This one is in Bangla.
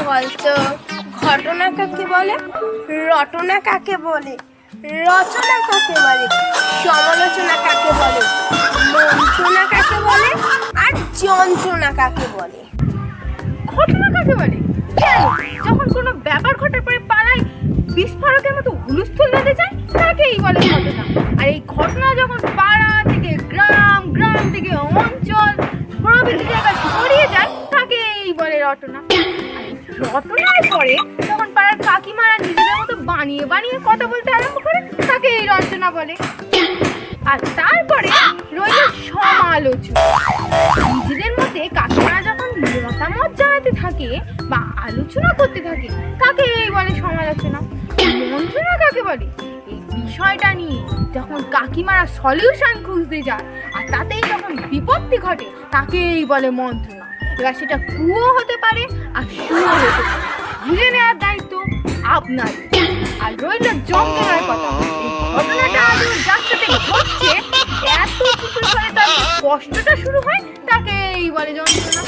বলতো ঘটনা কাকে বলে, রটনা কাকে বলে, রচনা কাকে বলে, সমালোচনা কাকে বলে, মন্ত্রণা কাকে বলে, আর যন্ত্রণা কাকে বলে? ঘটনা কাকে বলে? কেন যখন কোনো ব্যাপার ঘটার পরে পাড়ায় বিস্ফোরকের মতো হুলস্থুল বেঁধে যায় তাকেই বলে ঘটনা। আর এই ঘটনা যখন পাড়া থেকে গ্রাম, গ্রাম থেকে অঞ্চল প্রভৃতি জায়গায় ছড়িয়ে যায় তাকেই বলে রটনা। আর রটনার পরে যখন পাড়ার কাকিমারা নিজেদের মতো বানিয়ে বানিয়ে কথা বলতে আরম্ভ করে তাকেই রচনা বলে। আর তারপরে রইল সমালোচনা। নিজেদের মধ্যে কাকিমারা যখন মতামত জানাতে থাকে বা আলোচনা করতে থাকে তাকেই বলে সমালোচনা। মন্ত্রণা কাকে বলে? এই বিষয়টা নিয়ে যখন কাকিমারা সলিউশন খুঁজতে যায় আর তাতেই যখন বিপত্তি ঘটে তাকেই বলে মন্ত্রণা। এবার সেটা কুয়ো হতে পারে আর শুয়ো হতে পারে, বুঝে নেওয়ার দায়িত্ব আপনার। আর রইল যন্ত্রণার কথা। এই ঘটনাটা আদৌ যার সাথে ঘটছে এত কিছু ধরে তার কষ্টটা শুরু হয় তাকেই বলে যন্ত্রণা।